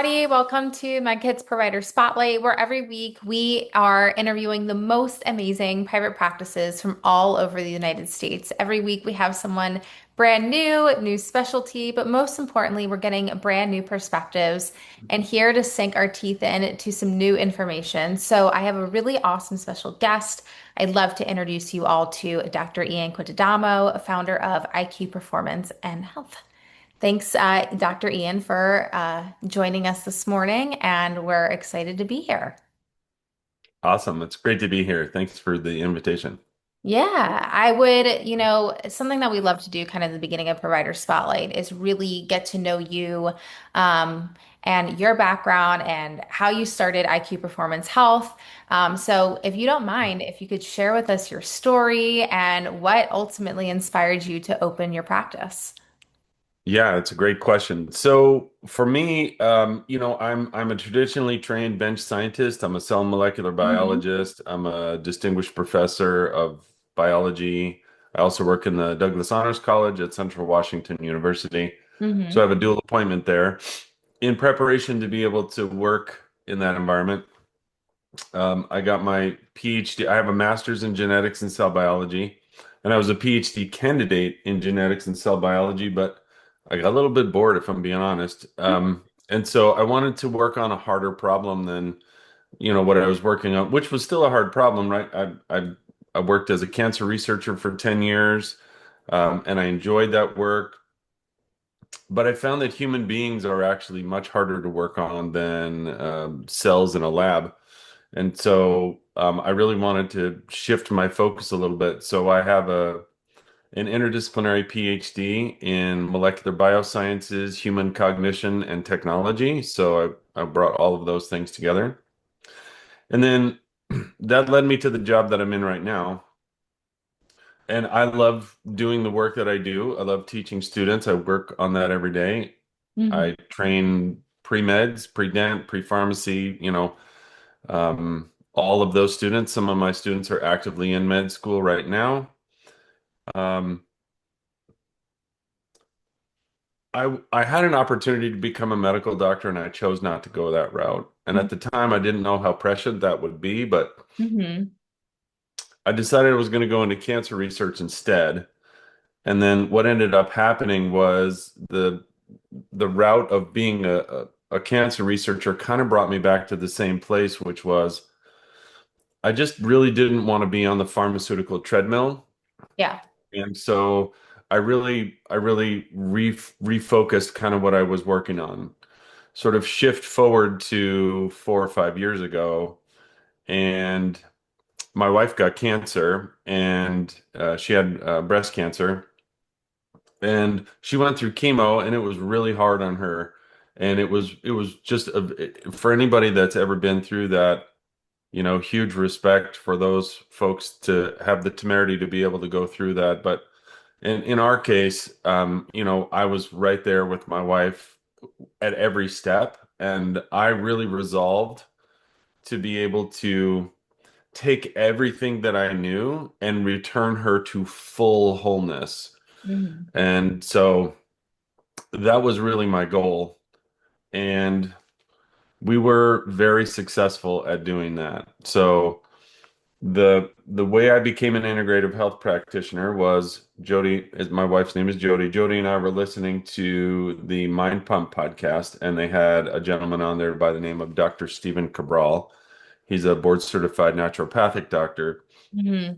everybody. Welcome to Meddkit's Provider Spotlight, where every week we are interviewing the most amazing private practices from all over the United States. Every week we have someone brand new, new specialty, but most importantly, we're getting brand new perspectives and here to sink our teeth in to some new information. So I have a really awesome special guest. I'd love to introduce you all to Dr. Ian Quitadamo, founder of IQ Performance and Health. Thanks, Dr. Ian, for joining us this morning, and we're excited to be here. Awesome. It's great to be here. Thanks for the invitation. Yeah, I would, something that we love to do kind of at the beginning of Provider Spotlight is really get to know you, and your background and how you started IQ Performance Health. So if you don't mind, if you could share with us your story and what ultimately inspired you to open your practice. Yeah, it's a great question. So for me, I'm a traditionally trained bench scientist. I'm a cell molecular Hmm. biologist. I'm a distinguished professor of biology. I also work in the Douglas Honors College at Central Washington University. So I Hmm. have a dual appointment there. In preparation to be able to work in that environment, I got my PhD. I have a master's in genetics and cell biology, and I was a PhD candidate in genetics and cell biology, but I got a little bit bored, if I'm being honest. And so I wanted to work on a harder problem than, what I was working on, which was still a hard problem, right? I worked as a cancer researcher for 10 years, and I enjoyed that work, but I found that human beings are actually much harder to work on than cells in a lab. And so I really wanted to shift my focus a little bit. So I have an interdisciplinary PhD in molecular biosciences, human cognition, and technology. So I brought all of those things together. And then that led me to the job that I'm in right now. And I love doing the work that I do. I love teaching students. I work on that every day. Hmm. I train pre-meds, pre-dent, pre-pharmacy, all of those students. Some of my students are actively in med school right now. Um, I had an opportunity to become a medical doctor and I chose not to go that route. And at the time, I didn't know how prescient that would be, but Hmm. I decided I was going to go into cancer research instead. And then what ended up happening was the route of being a cancer researcher kind of brought me back to the same place, which was I just really didn't want to be on the pharmaceutical treadmill. Yeah. And so I really refocused kind of what I was working on. Sort of shift forward to 4 or 5 years ago, and my wife got cancer, and she had breast cancer, and she went through chemo, and it was really hard on her. And it was just for anybody that's ever been through that, huge respect for those folks to have the temerity to be able to go through that. But in our case, I was right there with my wife at every step, and I really resolved to be able to take everything that I knew and return her to full wholeness. Hmm. And so that was really my goal. And we were very successful at doing that. So the way I became an integrative health practitioner was Jody, is my wife's name is Jody. Jody and I were listening to the Mind Pump podcast, and they had a gentleman on there by the name of Dr. Stephen Cabral. He's a board certified naturopathic doctor, Hmm.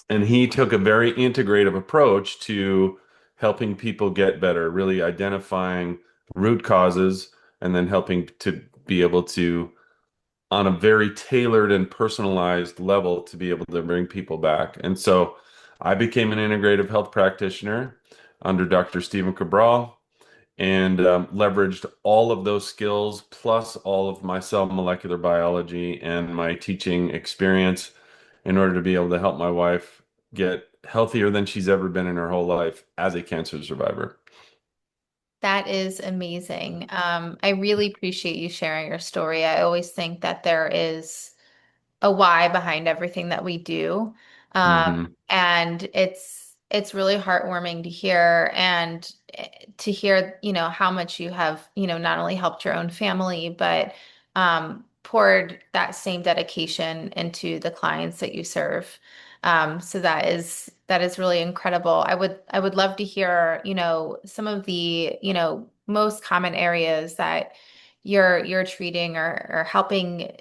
and he took a very integrative approach to helping people get better, really identifying root causes and then helping to be able to on a very tailored and personalized level to be able to bring people back. And so I became an integrative health practitioner under Dr. Stephen Cabral and leveraged all of those skills plus all of my cell molecular biology and my teaching experience in order to be able to help my wife get healthier than she's ever been in her whole life as a cancer survivor. That is amazing. I really appreciate you sharing your story. I always think that there is a why behind everything that we do. Hmm. And it's It's really heartwarming to hear and to hear, how much you have, not only helped your own family, but poured that same dedication into the clients that you serve. So that is really incredible. I would love to hear, some of the, most common areas that you're treating or helping,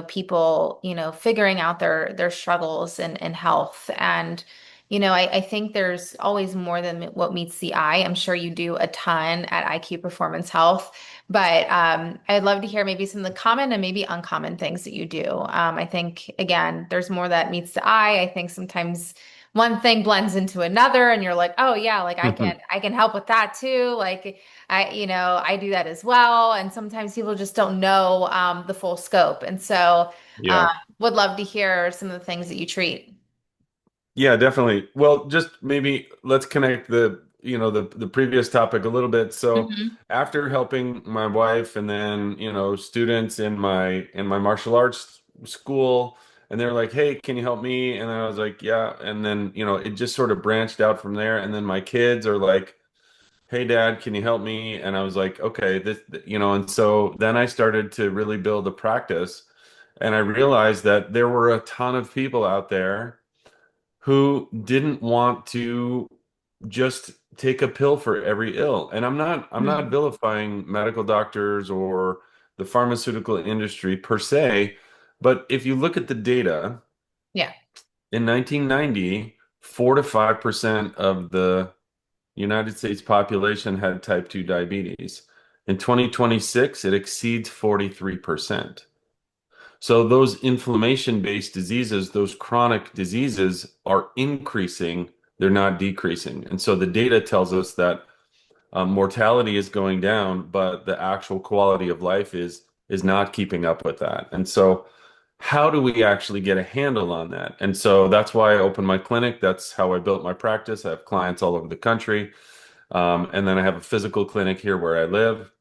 people, figuring out their struggles in health. And I think there's always more than what meets the eye. I'm sure you do a ton at IQ Performance Health, but I'd love to hear maybe some of the common and maybe uncommon things that you do. I think, again, there's more that meets the eye. I think sometimes one thing blends into another and you're like, oh yeah, like I can help with that too. Like I do that as well. And sometimes people just don't know the full scope. And so Yeah. would love to hear some of the things that you treat. Yeah, definitely. Well, just maybe let's connect the previous topic a little bit. So, Hmm. after helping my wife and then, students in my martial arts school, and they're like, "Hey, can you help me?" And then I was like, "Yeah." And then, it just sort of branched out from there. And then my kids are like, "Hey, Dad, can you help me?" And I was like, "Okay, and so then I started to really build a practice, and I realized that there were a ton of people out there who didn't want to just take a pill for every ill. And I'm not vilifying medical doctors or the pharmaceutical industry per se, but if you look at the data, Yeah. in 1990, 4 to 5% of the United States population had type 2 diabetes. In 2026, it exceeds 43%. So those inflammation-based diseases, those chronic diseases are increasing, they're not decreasing. And so the data tells us that mortality is going down, but the actual quality of life is not keeping up with that. And so how do we actually get a handle on that? And so that's why I opened my clinic. That's how I built my practice. I have clients all over the country. And then I have a physical clinic here where I live.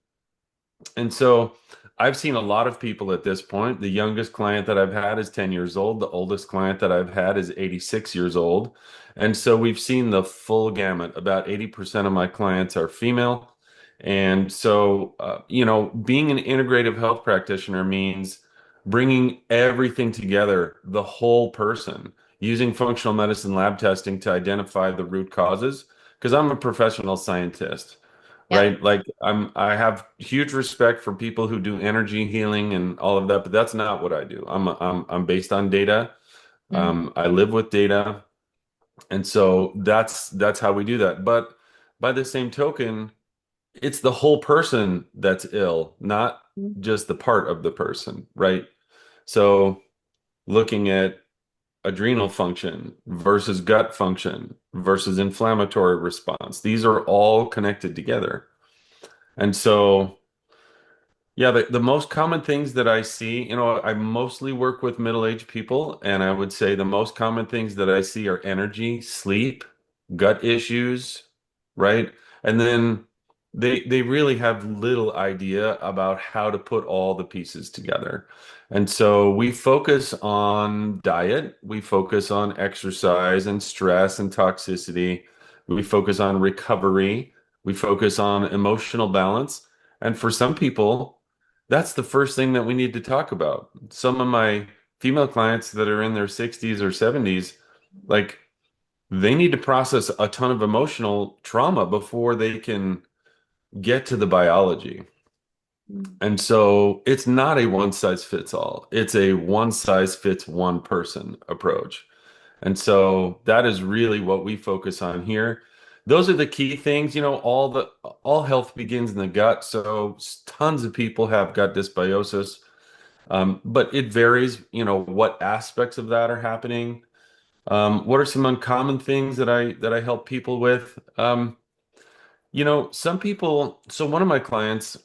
And so I've seen a lot of people at this point. The youngest client that I've had is 10 years old. The oldest client that I've had is 86 years old. And so we've seen the full gamut. About 80% of my clients are female. And so, being an integrative health practitioner means bringing everything together, the whole person, using functional medicine lab testing to identify the root causes. Because I'm a professional scientist, Yeah. right? Like I have huge respect for people who do energy healing and all of that, but that's not what I do. I'm based on data. Mhm. I live with data, and so that's how we do that. But by the same token, it's the whole person that's ill, not just the part of the person, right? So looking at adrenal function versus gut function versus inflammatory response, these are all connected together. And so yeah, the most common things that I see, I mostly work with middle-aged people, and I would say the most common things that I see are energy, sleep, gut issues, right? And then they really have little idea about how to put all the pieces together. And so we focus on diet, we focus on exercise and stress and toxicity, we focus on recovery, we focus on emotional balance. And for some people, that's the first thing that we need to talk about. Some of my female clients that are in their 60s or 70s, like they need to process a ton of emotional trauma before they can get to the biology. And so it's not a one size fits all. It's a one size fits one person approach. And so that is really what we focus on here. Those are the key things, all health begins in the gut. So tons of people have gut dysbiosis. But it varies, what aspects of that are happening. What are some uncommon things that I help people with? Some people. So one of my clients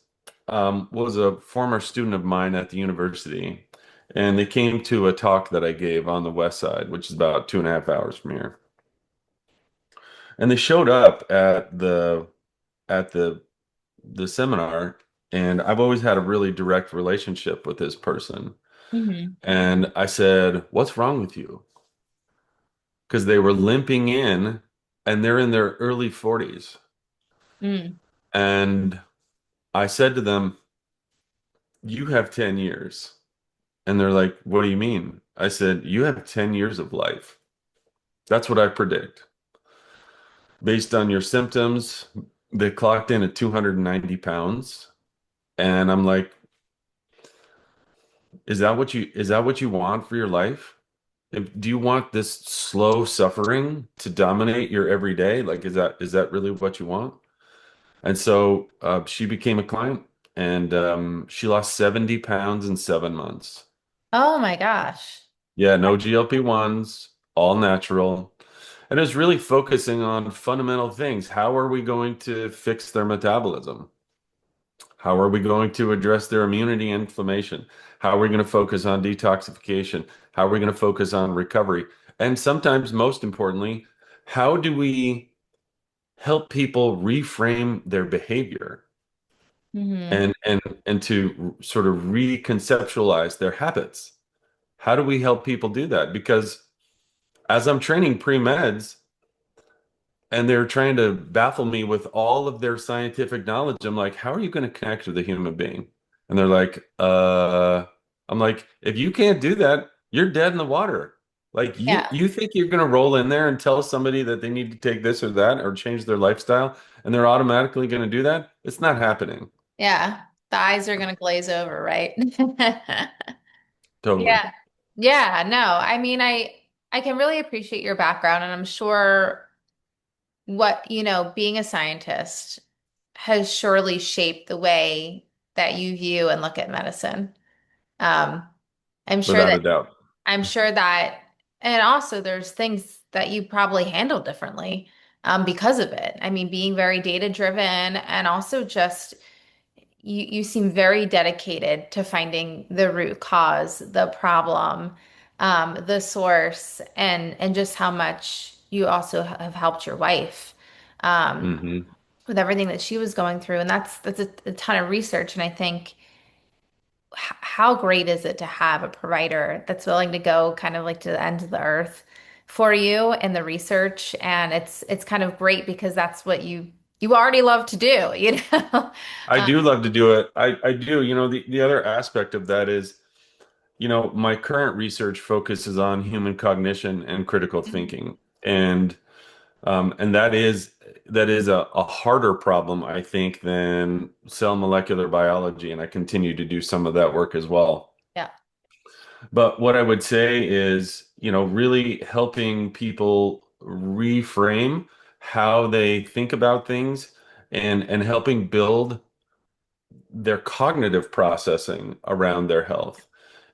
was a former student of mine at the university, and they came to a talk that I gave on the West Side, which is about 2.5 hours from here. And they showed up at the seminar, and I've always had a really direct relationship with this person. Hmm. And I said, "What's wrong with you?" Because they were limping in. and they're in their early 40s. Mm. And I said to them, "You have 10 years." And they're like, "What do you mean?" I said, "You have 10 years of life. That's what I predict. Based on your symptoms, they clocked in at 290 pounds." And I'm like, is that what you want for your life? Do you want this slow suffering to dominate your everyday? Like, is that really what you want? And so she became a client, and she lost 70 pounds in 7 months. Oh my gosh. Yeah, no GLP-1s, all natural. And it's really focusing on fundamental things. How are we going to fix their metabolism? How are we going to address their immunity and inflammation? How are we going to focus on detoxification? How are we going to focus on recovery? And sometimes, most importantly, how do we help people reframe their behavior Hmm. and to sort of reconceptualize their habits? How do we help people do that? Because as I'm training pre-meds, and they're trying to baffle me with all of their scientific knowledge. I'm like, how are you going to connect with a human being? And they're like, I'm like, if you can't do that, you're dead in the water. Like Yeah. you think you're going to roll in there and tell somebody that they need to take this or that or change their lifestyle and they're automatically going to do that? It's not happening. Yeah. The eyes are gonna glaze over, right? Totally. Yeah. Yeah, no. I mean, I can really appreciate your background and I'm sure what, being a scientist has surely shaped the way that you view and look at medicine. Um, I'm sure Without that a doubt. I'm sure that and also there's things that you probably handle differently because of it. I mean, being very data driven and also just you seem very dedicated to finding the root cause, the problem, the source, and just how much you also have helped your wife Hmm. with everything that she was going through. And that's a ton of research. And I think how great is it to have a provider that's willing to go kind of like to the end of the earth for you and the research. And it's kind of great because that's what you already love to do, you know? I do love to do it. I do. You know, the other aspect of that is, you know, my current research focuses on human cognition and critical Mhm. thinking. And that is a harder problem, I think, than cell molecular biology. And I continue to do some of that work as well. Yeah. But what I would say is, you know, really helping people reframe how they think about things and helping build their cognitive processing around their health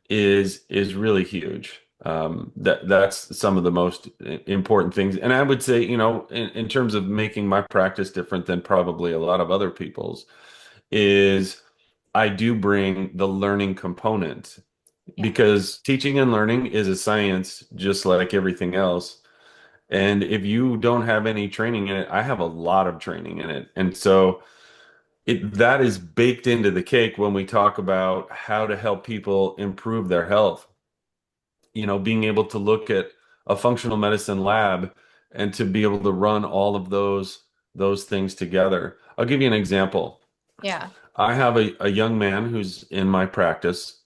is really huge. That's some of the most important things. And I would say, you know, in terms of making my practice different than probably a lot of other people's, is I do bring the learning component Yeah. because teaching and learning is a science just like everything else. And if you don't have any training in it, I have a lot of training in it. And so that is baked into the cake when we talk about how to help people improve their health. You know, being able to look at a functional medicine lab and to be able to run all of those things together. I'll give you an example. Yeah. I have a young man who's in my practice,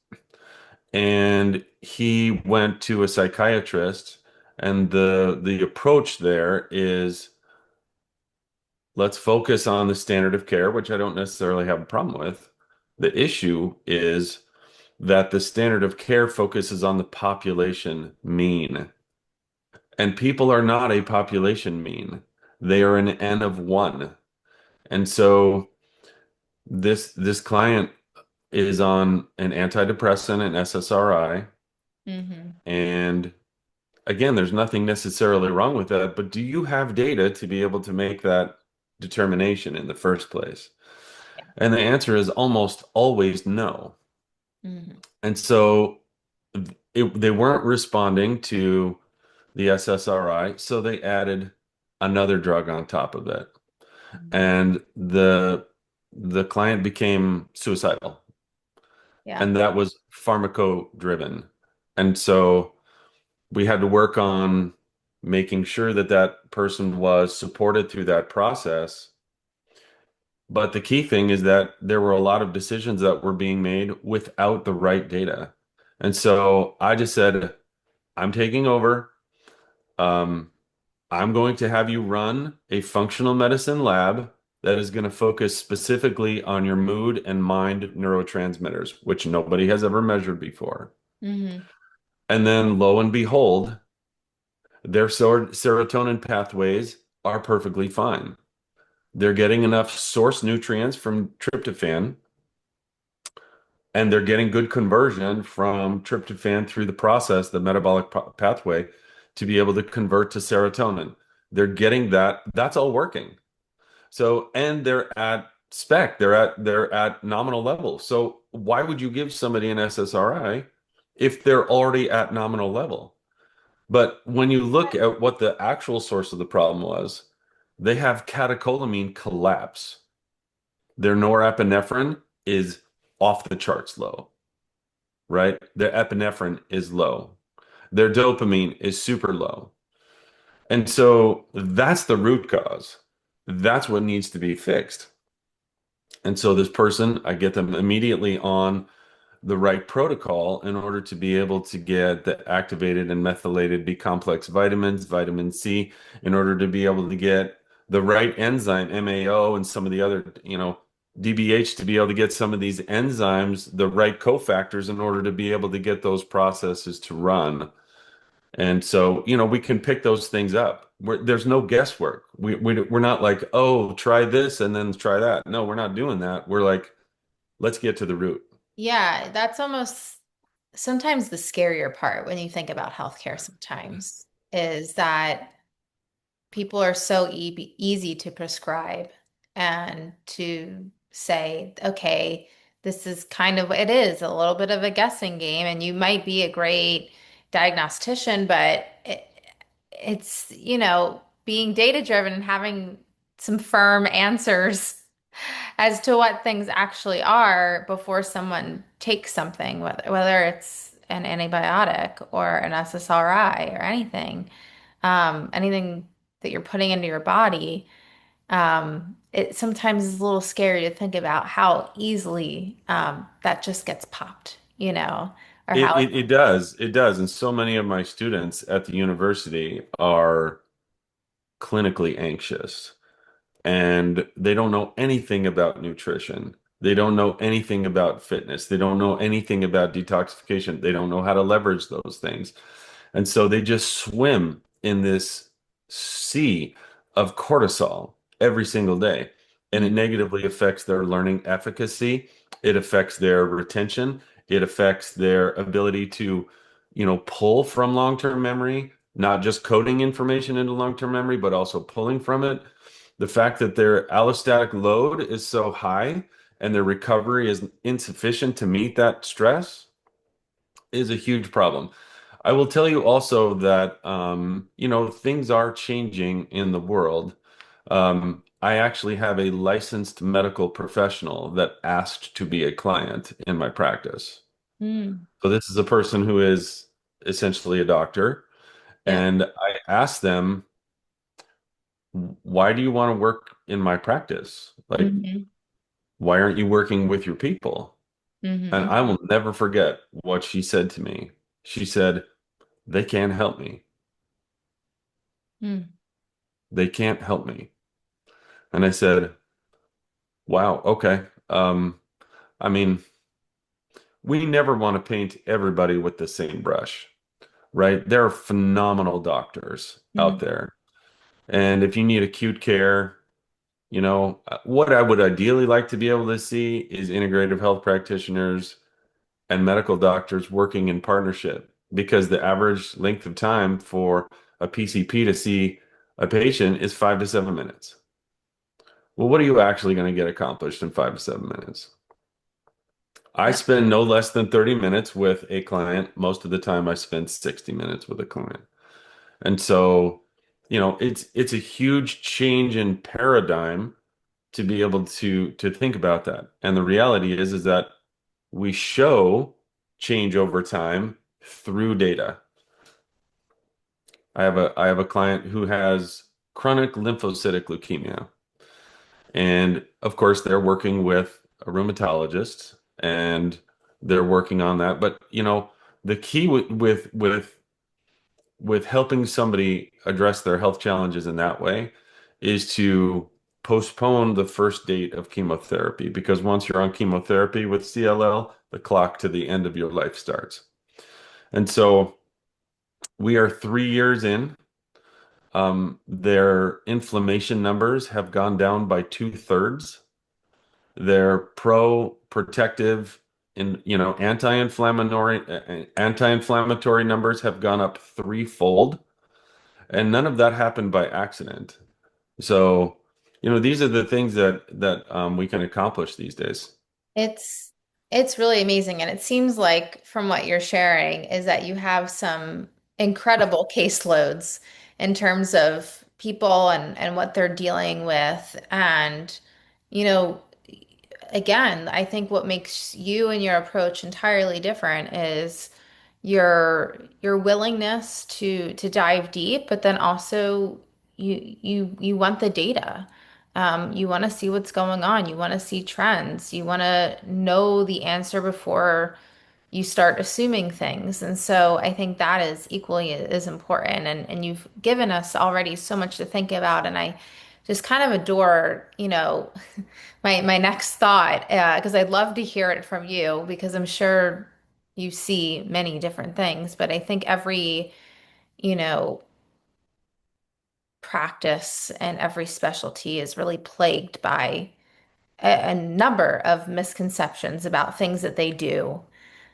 and he went to a psychiatrist, and the approach there is let's focus on the standard of care, which I don't necessarily have a problem with. The issue is that the standard of care focuses on the population mean. And people are not a population mean. They are an N of one. And so this client is on an antidepressant, an SSRI, Hmm. and again, there's nothing necessarily wrong with that, but do you have data to be able to make that determination in the first place? And the answer is almost always no. Hmm. And so they weren't responding to the SSRI, so they added another drug on top of it. And the client became suicidal, Yeah. and that was pharmaco driven. And so we had to work on making sure that that person was supported through that process. But the key thing is that there were a lot of decisions that were being made without the right data. And so I just said, I'm taking over. Um, I'm going to have you run a functional medicine lab that is going to focus specifically on your mood and mind neurotransmitters, which nobody has ever measured before. Hmm. And then lo and behold, their serotonin pathways are perfectly fine. They're getting enough source nutrients from tryptophan, and they're getting good conversion from tryptophan through the process, the metabolic pathway, to be able to convert to serotonin. They're getting that. That's all working. So, and they're at spec, they're at nominal level. So why would you give somebody an SSRI if they're already at nominal level? But when you look at what the actual source of the problem was, they have catecholamine collapse. Their norepinephrine is off the charts low, right? Their epinephrine is low. Their dopamine is super low. And so that's the root cause. That's what needs to be fixed. And so this person, I get them immediately on the right protocol in order to be able to get the activated and methylated B complex vitamins, vitamin C, in order to be able to get the right enzyme, MAO, and some of the other, DBH, to be able to get some of these enzymes, the right cofactors in order to be able to get those processes to run. And so, we can pick those things up. There's no guesswork. We're not like, oh, try this and then try that. No, we're not doing that. We're like, let's get to the root. Yeah, that's almost sometimes the scarier part when you think about healthcare sometimes is that people are so easy to prescribe and to say, okay, this is kind of, it is a little bit of a guessing game, and you might be a great diagnostician, but it's, being data driven and having some firm answers as to what things actually are before someone takes something, whether it's an antibiotic or an SSRI or anything that you're putting into your body. It sometimes is a little scary to think about how easily that just gets popped, or It, how it it does. It does. And so many of my students at the university are clinically anxious, and they don't know anything about nutrition. They don't know anything about fitness. They don't know anything about detoxification. They don't know how to leverage those things. And so they just swim in this sea of cortisol every single day. And it Mm, negatively affects their learning efficacy. It affects their retention. It affects their ability to, pull from long-term memory, not just coding information into long-term memory, but also pulling from it. The fact that their allostatic load is so high and their recovery is insufficient to meet that stress is a huge problem. I will tell you also that, things are changing in the world. I actually have a licensed medical professional that asked to be a client in my practice. mm, So this is a person who is essentially a doctor. yeah. And I asked them, why do you want to work in my practice? Like, Hmm. why aren't you working with your people? And Hmm. I will never forget what she said to me. She said, they can't help me. Mm, They can't help me. And I said, wow, okay. I mean, we never want to paint everybody with the same brush, right? There are phenomenal doctors out mm, there. And if you need acute care, what I would ideally like to be able to see is integrative health practitioners and medical doctors working in partnership, because the average length of time for a PCP to see a patient is 5 to 7 minutes. Well, what are you actually going to get accomplished in 5 to 7 minutes? I yeah. spend no less than 30 minutes with a client. Most of the time, I spend 60 minutes with a client. And so, it's a huge change in paradigm to be able to think about that. And the reality is that we show change over time through data. I have a client who has chronic lymphocytic leukemia. And of course, they're working with a rheumatologist and they're working on that. But the key with helping somebody address their health challenges in that way is to postpone the first date of chemotherapy because once you're on chemotherapy with CLL, the clock to the end of your life starts. And so we are 3 years in. Their inflammation numbers have gone down by 2/3. Their pro-protective and anti-inflammatory numbers have gone up threefold, and none of that happened by accident. So, these are the things that we can accomplish these days. It's it's really amazing, and it seems like from what you're sharing is that you have some incredible caseloads in terms of people and what they're dealing with. And you know, again, I think what makes you and your approach entirely different is your willingness to dive deep, but then also you want the data. You want to see what's going on. You want to see trends. You want to know the answer before you start assuming things. And so I think that is equally as important. And you've given us already so much to think about. And I just kind of adore, my next thought, because I'd love to hear it from you because I'm sure you see many different things. But I think every, you know, practice and every specialty is really plagued by a number of misconceptions about things that they do.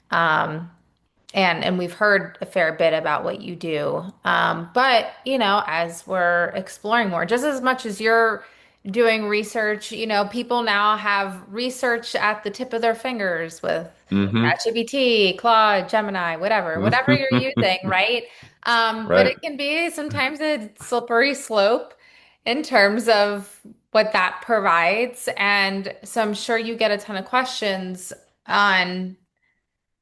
Um, and we've heard a fair bit about what you do. But, as we're exploring more, just as much as you're doing research, people now have research at the tip of their fingers with Hmm. ChatGPT, Claude, Gemini, whatever you're using, right? But Right. it can be sometimes a slippery slope in terms of what that provides. And so I'm sure you get a ton of questions on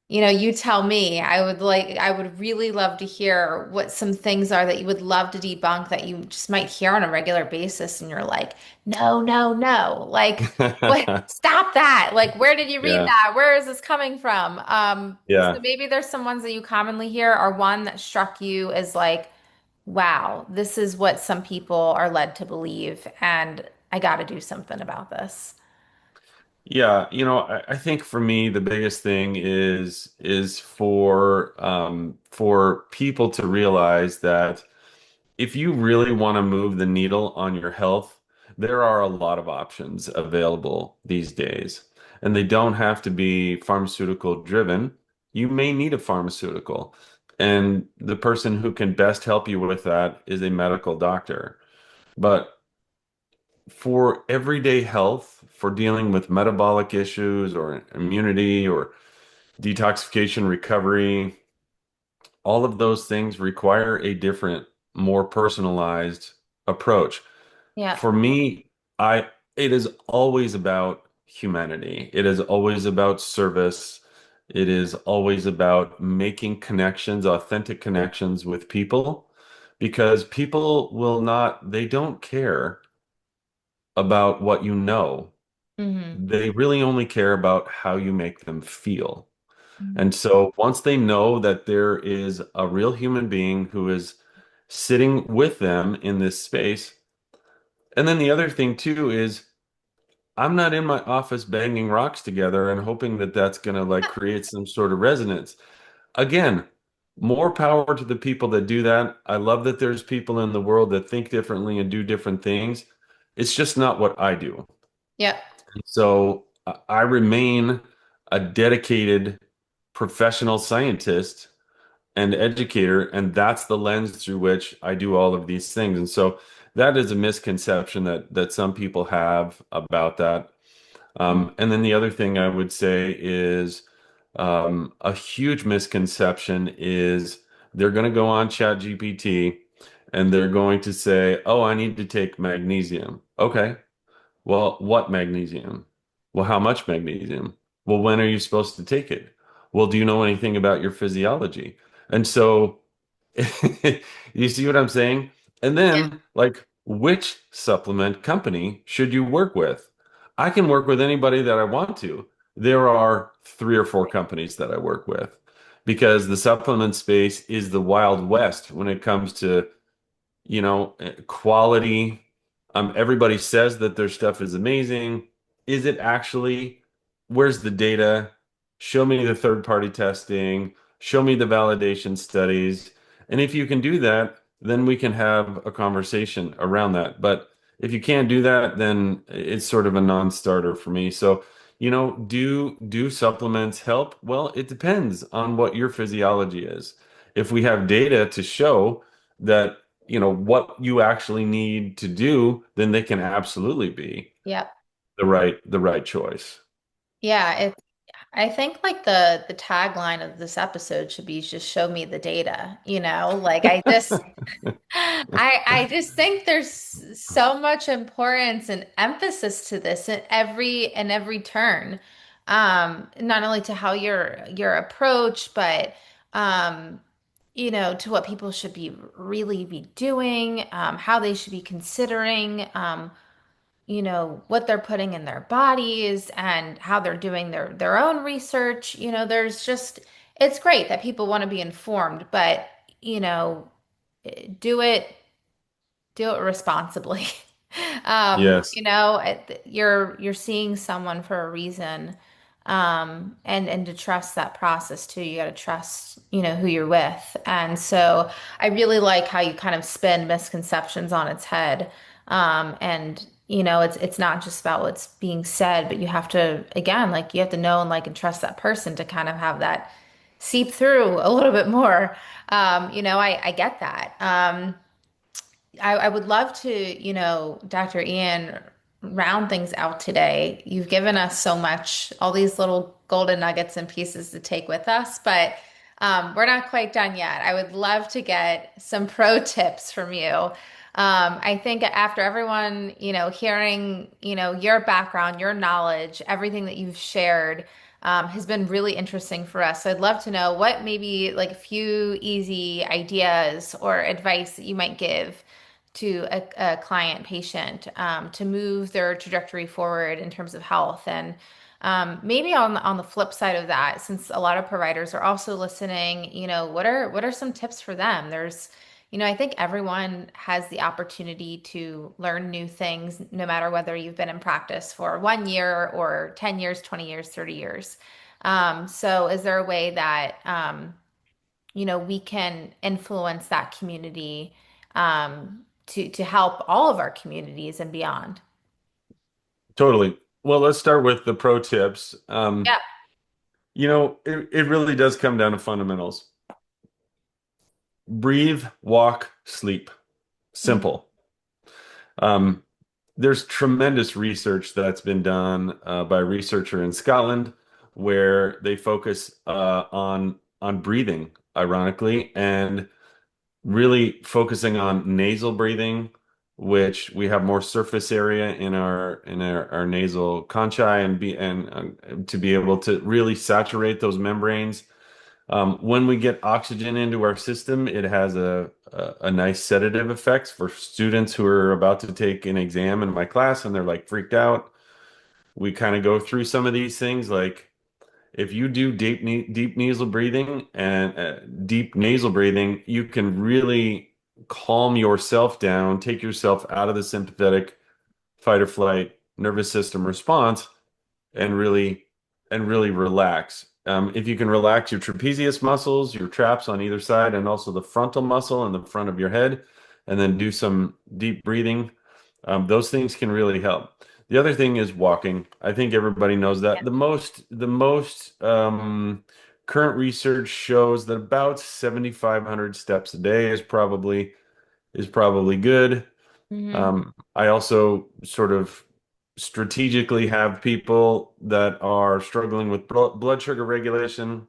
you tell me. I would really love to hear what some things are that you would love to debunk that you just might hear on a regular basis and you're like, no, no, no. Like, what? Stop that. Like, where did you read Yeah. that? Where is this coming from? So Yeah. maybe there's some ones that you commonly hear or one that struck you as like, wow, this is what some people are led to believe, and I got to do something about this. Yeah, I think for me the biggest thing is for people to realize that if you really want to move the needle on your health, there are a lot of options available these days. And they don't have to be pharmaceutical driven. You may need a pharmaceutical. And the person who can best help you with that is a medical doctor. But for everyday health, for dealing with metabolic issues or immunity or detoxification recovery, all of those things require a different, more personalized approach. Yeah. For me, I it is always about humanity. It is always about service. It is always about making connections, authentic connections with people, because people will not, they don't care about what you know. Hmm. They really only care about how you make them feel. And so once they know that there is a real human being who is sitting with them in this space, and then the other thing too is I'm not in my office banging rocks together and hoping that that's going to like create some sort of resonance. Again, more power to the people that do that. I love that there's people in the world that think differently and do different things. It's just not what I do. Yep. So I remain a dedicated professional scientist and educator, and that's the lens through which I do all of these things. And so that is a misconception that some people have about that. And then the other thing I would say is a huge misconception is they're going to go on ChatGPT and they're going to say, "Oh, I need to take magnesium." Okay. Well, what magnesium? Well, how much magnesium? Well, when are you supposed to take it? Well, do you know anything about your physiology? And so You see what I'm saying? And Yeah. then, like, which supplement company should you work with? I can work with anybody that I want to. There are three or four companies that I work with because the supplement space is the Wild West when it comes to quality. Everybody says that their stuff is amazing. Is it actually? Where's the data? Show me the third party testing. Show me the validation studies. And if you can do that, then we can have a conversation around that. But if you can't do that, then it's sort of a non-starter for me. So, do supplements help? Well, it depends on what your physiology is. If we have data to show that what you actually need to do, then they can absolutely be Yep. the right choice. Yeah, I think like the tagline of this episode should be just show me the data, Like I just think there's so much importance and emphasis to this in every turn. Not only to how your approach, but um, to what people should be really be doing, how they should be considering, what they're putting in their bodies and how they're doing their own research. There's just it's great that people want to be informed, but do it do it responsibly. Yes, You're seeing someone for a reason. And to trust that process too, you got to trust, who you're with. And so I really like how you kind of spin misconceptions on its head. And it's not just about what's being said, but you have to, again, like you have to know and like and trust that person to kind of have that seep through a little bit more. I get that. I would love to, Dr. Ian, round things out today. You've given us so much, all these little golden nuggets and pieces to take with us, but we're not quite done yet. I would love to get some pro tips from you. I think after everyone, hearing, your background, your knowledge, everything that you've shared, has been really interesting for us. So I'd love to know what maybe like a few easy ideas or advice that you might give to a client patient to move their trajectory forward in terms of health. And maybe on the flip side of that, since a lot of providers are also listening, what are some tips for them? I think everyone has the opportunity to learn new things, no matter whether you've been in practice for 1 year or 10 years, 20 years, 30 years. So is there a way that we can influence that community to help all of our communities and beyond. totally. Well, let's start with the pro tips. Yeah. It really does come down to fundamentals. Breathe, walk, sleep. Mhm. Simple. Um, there's tremendous research that's been done by a researcher in Scotland where they focus on breathing, ironically, and really focusing on nasal breathing, which we have more surface area in our nasal conchae and to be able to really saturate those membranes. When we get oxygen into our system, it has a nice sedative effect for students who are about to take an exam in my class and they're like freaked out. We kind of go through some of these things like if you do deep nasal breathing, you can really calm yourself down, take yourself out of the sympathetic fight or flight nervous system response and really relax. If you can relax your trapezius muscles, your traps on either side, and also the frontal muscle in the front of your head, and then do some deep breathing, those things can really help. The other thing is walking. I think everybody knows that. The most current research shows that about 7,500 steps a day is probably good. Hmm. I also sort of strategically have people that are struggling with blood sugar regulation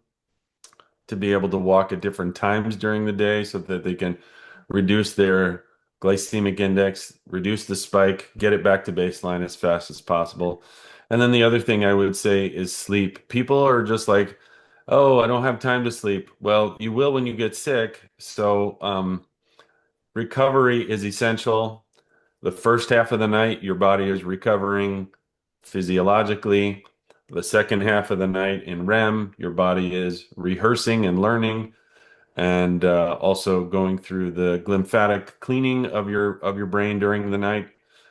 to be able to walk at different times during the day so that they can reduce their glycemic index, reduce the spike, get it back to baseline as fast as possible. And then the other thing I would say is sleep. People are just like, Oh, I don't have time to sleep. Well, you will when you get sick. So, recovery is essential. The first half of the night, your body is recovering physiologically. The second half of the night in REM, your body is rehearsing and learning, and also going through the glymphatic cleaning of your brain during the night.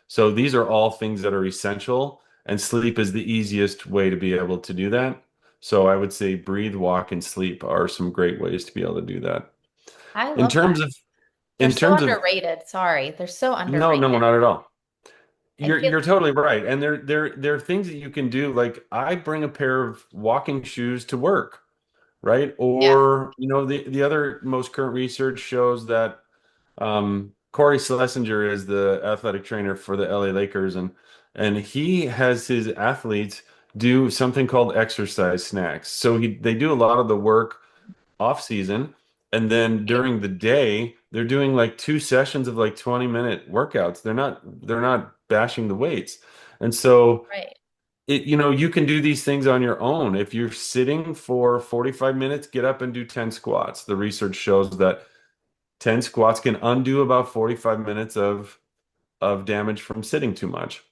So these are all things that are essential, and sleep is the easiest way to be able to do that. So I would say breathe, walk, and sleep are some great ways to be able to do that. I In love terms that. of They're in so terms of underrated. Sorry, they're so no, no, underrated. not at all. I You're feel, you're totally right. And there are things that you can do. Like I bring a pair of walking shoes to work, right? yeah, Or, the other most current research shows that Corey Schlesinger is the athletic trainer for the LA Lakers, and he has his athletes do something called exercise snacks. So they do a lot of the work off season, and then during the day they're doing like two sessions of like 20-minute workouts. They're not bashing the weights. And so right. you can do these things on your own. If you're sitting for 45 minutes, get up and do 10 squats. The research shows that 10 squats can undo about 45 minutes of damage from sitting too much.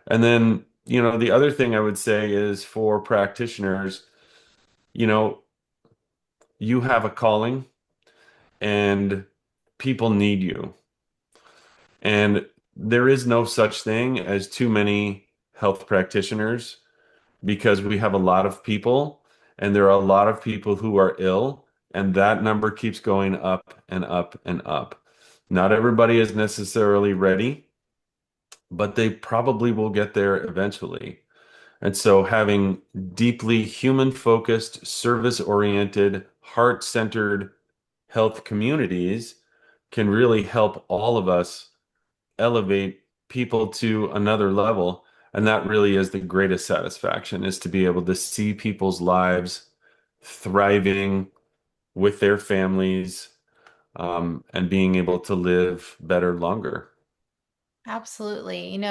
And then, the other thing I would say is for practitioners, you know, you have a calling and people need you. And there is no such thing as too many health practitioners because we have a lot of people and there are a lot of people who are ill, and that number keeps going up and up and up. Not everybody is necessarily ready, but they probably will get there eventually. And so having deeply human-focused, service-oriented, heart-centered health communities can really help all of us elevate people to another level. And that really is the greatest satisfaction, is to be able to see people's lives thriving with their families, and being able to live better longer. Absolutely.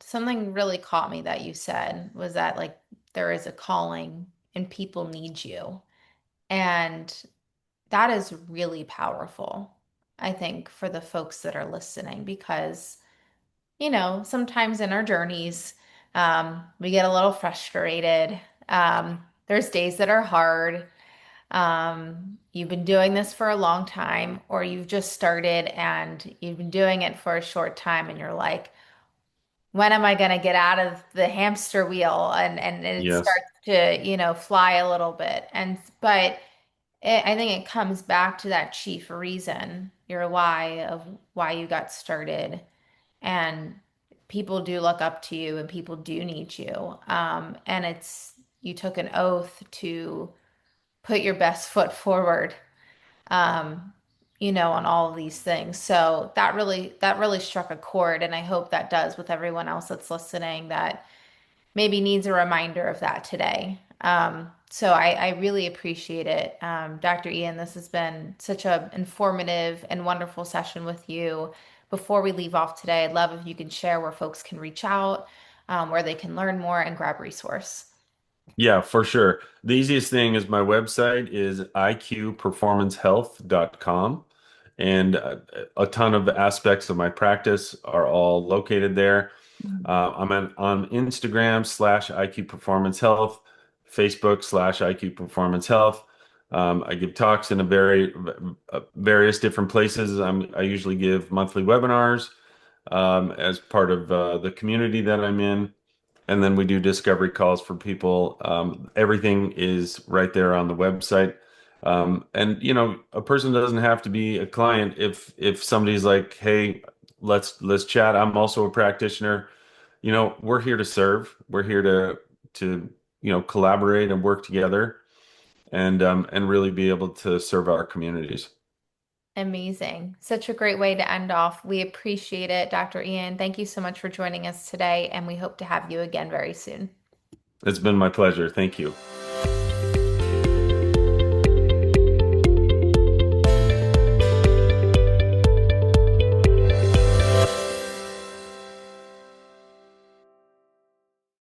Something really caught me that you said was that like there is a calling and people need you. And that is really powerful, I think, for the folks that are listening because, sometimes in our journeys, we get a little frustrated. There's days that are hard. You've been doing this for a long time, or you've just started and you've been doing it for a short time, and you're like, when am I going to get out of the hamster wheel and it Yes. starts to, fly a little bit. But I think it comes back to that chief reason, your why of why you got started. And people do look up to you and people do need you. And you took an oath to put your best foot forward, um, on all of these things. So that really struck a chord, and I hope that does with everyone else that's listening that maybe needs a reminder of that today. So I really appreciate it, Dr. Ian. This has been such an informative and wonderful session with you. Before we leave off today, I'd love if you can share where folks can reach out, where they can learn more and grab resource. Yeah, for sure. The easiest thing is my website is iqperformancehealth.com. And a ton of aspects of my practice are all located there. I'm on Instagram /IQ Performance Health, Facebook /IQ Performance Health. I give talks in various different places. I usually give monthly webinars as part of the community that I'm in. And then we do discovery calls for people. Everything is right there on the website. And a person doesn't have to be a client if somebody's like, "Hey, let's chat." I'm also a practitioner. We're here to serve. We're here to collaborate and work together, and really be able to serve our communities. Amazing. Such a great way to end off. We appreciate it, Dr. Ian. Thank you so much for joining us today, and we hope to have you again very soon. It's been my pleasure. Thank you.